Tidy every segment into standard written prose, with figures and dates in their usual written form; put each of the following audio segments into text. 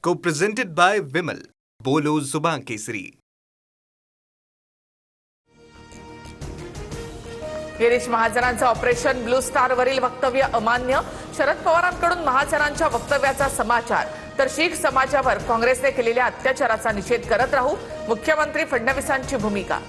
Co-presented by Vimal. बोलो जुबान केसरी. Girish महाजनांचं operation blue star वरील वक्तव्य अमान्य. शरद पवारांकडून महाजनांच्या वक्तव्याचा समाचार तर शीख समाजावर काँग्रेसने केलेल्या अत्याचाराचा निषेध करत राहू, मुख्यमंत्री फडणवीसांची भूमिका.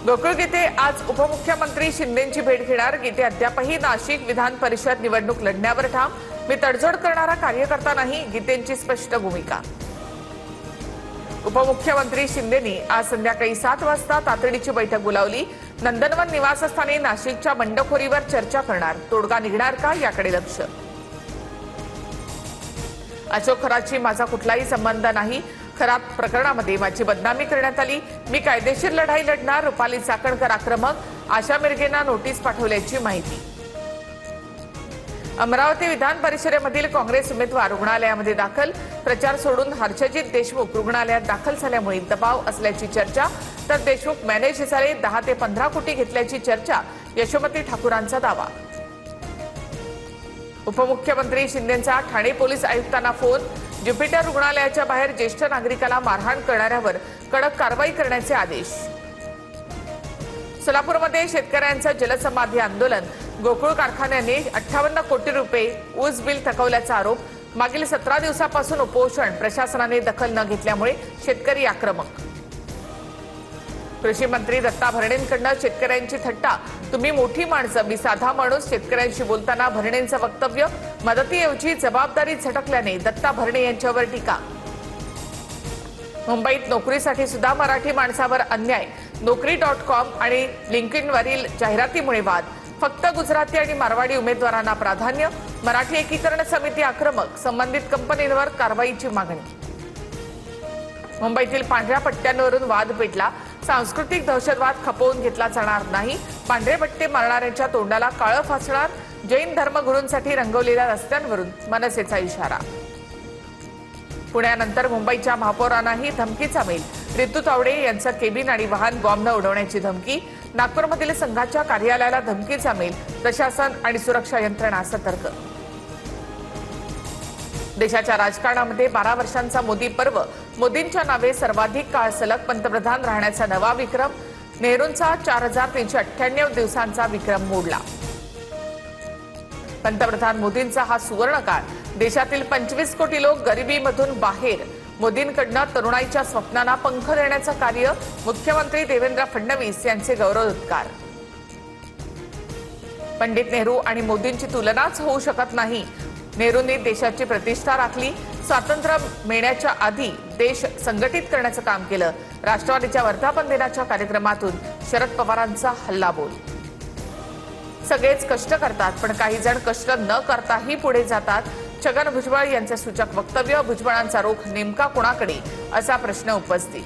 गोकुळ गीते आज उपमुख्यमंत्री शिंदेंची भेट घेणार. गीते अद्यापही नाशिक विधान परिषद निवडणूक लढण्यावर ठाम. मी तडजोड करणारा कार्यकर्ता नाही, गीतेंची स्पष्ट भूमिका. उपमुख्यमंत्री शिंदेंनी आज संध्याकाळी 7 वाजता तातडीची बैठक बोलावली. नंदनवन निवासस्थानी नाशिकच्या बंडखोरीवर चर्चा करणार. तोडगा निघणार का याकडे लक्ष. अशोक खरातशी माझा कुठलाही संबंध नाही. खरात प्रकरणामध्ये माझी बदनामी करण्यात आली. मी कायदेशीर लढाई लढणार. रुपाली चाकणकर आक्रमक. आशा मिरगेंना नोटीस पाठवल्याची माहिती. अमरावती विधान परिषदेमधील काँग्रेस उमेदवार रुग्णालयामध्ये दाखल. प्रचार सोडून हर्षजित देशमुख रुग्णालयात दाखल झाल्यामुळे दबाव असल्याची चर्चा. तर देशमुख मॅनेज झाले. 10 ते 15 कोटी घेतल्याची चर्चा. यशोमती ठाकूरांचा दावा. उपमुख्यमंत्री शिंदेंचा ठाणे पोलीस आयुक्तांना फोन. ज्युपिटर रुग्णालयाच्या बाहेर ज्येष्ठ नागरिकाला मारहाण करणाऱ्यावर कडक कारवाई करण्याचे आदेश. सोलापूरमध्ये शेतकऱ्यांचं जलसमाधी आंदोलन. गोकुळ कारखान्याने 58 कोटी रुपये ऊस बिल थकवल्याचा आरोप. मागील 17 दिवसापासून उपोषण. प्रशासनाने दखल न घेतल्यामुळे शेतकरी आक्रमक. कृषी मंत्री दत्ता भरणेंकडून शेतकऱ्यांची थट्टा. तुम्ही मोठी माणसं, मी साधा माणूस. शेतकऱ्यांशी बोलताना भरणेंचं वक्तव्य. मदतीऐवजी जबाबदारी झटकल्याने दत्ता भरणे यांच्यावर टीका. मुंबईत नोकरीसाठी सुद्धा मराठी माणसावर अन्याय. नोकरी.com आणि लिंक्डइनवरील जाहिरातीमुळे वाद. फक्त गुजराती आणि मारवाडी उमेदवारांना प्राधान्य. मराठी एकीकरण समिती आक्रमक. संबंधित कंपनींवर कारवाईची मागणी. मुंबईतील पांढऱ्या पट्ट्यांवरून वाद पेटला. सांस्कृतिक दहशतवाद खपवून घेतला जाणार नाही. पांढरे पट्टे मारणाऱ्यांच्या तोंडाला काळं फासणार. जैन धर्मगुरूंसाठी रंगवलेल्या रस्त्यांवरून मनसेचा इशारा. पुण्यानंतर मुंबईच्या महापौरांनाही धमकीचा मेल. रितू तावडे यांचं केबिन आणि वाहन बॉम्बनं उडवण्याची धमकी. नागपूरमधील संघाच्या कार्यालयाला धमकीचा मेल. प्रशासन आणि सुरक्षा यंत्रणा सतर्क. देशाच्या राजकारणामध्ये 12 वर्षांचा मोदी पर्व. मोदींच्या नावे सर्वाधिक काळ सलग पंतप्रधान राहण्याचा नवा विक्रम. नेहरूंचा 4398 दिवसांचा विक्रम मोडला. पंतप्रधान मोदींचा हा सुवर्ण काळ. देशातील 25 कोटी लोक गरिबीमधून बाहेर. मोदींकडून तरुणाईच्या स्वप्नांना पंख देण्याचं कार्य. मुख्यमंत्री देवेंद्र फडणवीस यांचे गौरवोद्गार. पंडित नेहरू आणि मोदींची तुलनाच होऊ शकत नाही. नेहरूंनी देशाची प्रतिष्ठा राखली. स्वातंत्र्य मिळण्याच्या आधी देश संघटित करण्याचं काम केलं. राष्ट्रवादीच्या वर्धापन दिनाच्या कार्यक्रमातून शरद पवारांचा हल्लाबोल. सगळेच कष्ट करतात, पण काही जण कष्ट न करताही पुढे जातात. छगन भुजबळ यांचे सूचक वक्तव्य. भुजबळांचा रोख नेमका कोणाकडे असा प्रश्न उपस्थित.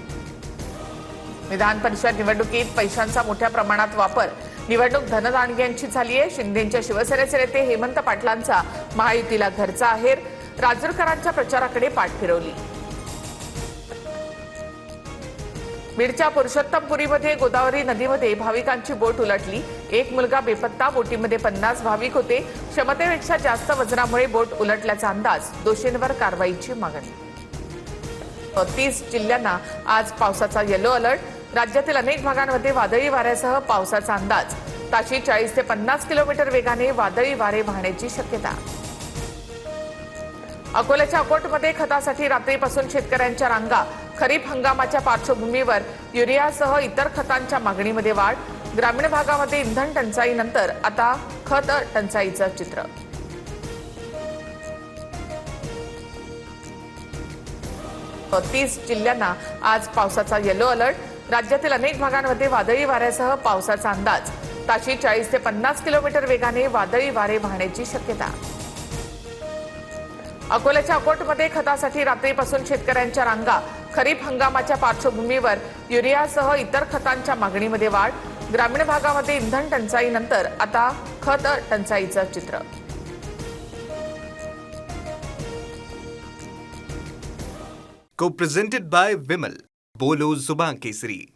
विधान परिषद निवडणुकीत पैशांचा मोठ्या प्रमाणात वापर. निवडणूक धनदांडग्यांची झाली आहे. शिंदेंच्या शिवसेनेचे नेते हेमंत पाटलांचा महायुतीला घरचा आहेर. राजूरकरांच्या प्रचाराकडे पाठ फिरवली. बीडच्या पुरुषोत्तमपुरीमध्ये गोदावरी नदीमध्ये भाविकांची बोट उलटली. एक मुलगा बेपत्ता. बोटीमध्ये 50 भाविक होते. क्षमतेपेक्षा जास्त वजनामुळे बोट उलटल्याचा अंदाज. दोषींवर कारवाईची मागणी. 30 जिल्ह्यांना आज पावसाचा येलो अलर्ट. राज्यातील अनेक भागांमध्ये वादळी वाऱ्यासह पावसाचा अंदाज. ताशी 40 ते 50 किलोमीटर वेगाने वादळी वारे वाहण्याची शक्यता. अकोल्याच्या अकोटमध्ये खतासाठी रात्रीपासून शेतकऱ्यांच्या रांगा. खरीप हंगामाच्या पार्श्वभूमीवर युरियासह इतर खतांच्या मागणीमध्ये वाढ. ग्रामीण भागामध्ये इंधन टंचाईनंतर आता खत टंचाईचं चित्र. तो 30 जिल्ह्यांना आज पावसाचा येलो अलर्ट. राज्यातील अनेक भागांमध्ये वादळी वाऱ्यासह पावसाचा अंदाज. ताशी 40 ते 50 किलोमीटर वेगाने वादळी वारे वाहण्याची शक्यता. अकोल्याच्या अकोटमध्ये खतासाठी रात्रीपासून शेतकऱ्यांच्या रांगा. खरीप हंगामाच्या पार्श्वभूमीवर युरियासह इतर खतांच्या मागणीमध्ये वाढ. ग्रामीण भागामध्ये इंधन टंचाईनंतर आता खत टंचाईचं चित्र. Co-presented by Vimal. बोलो जुबान केसरी.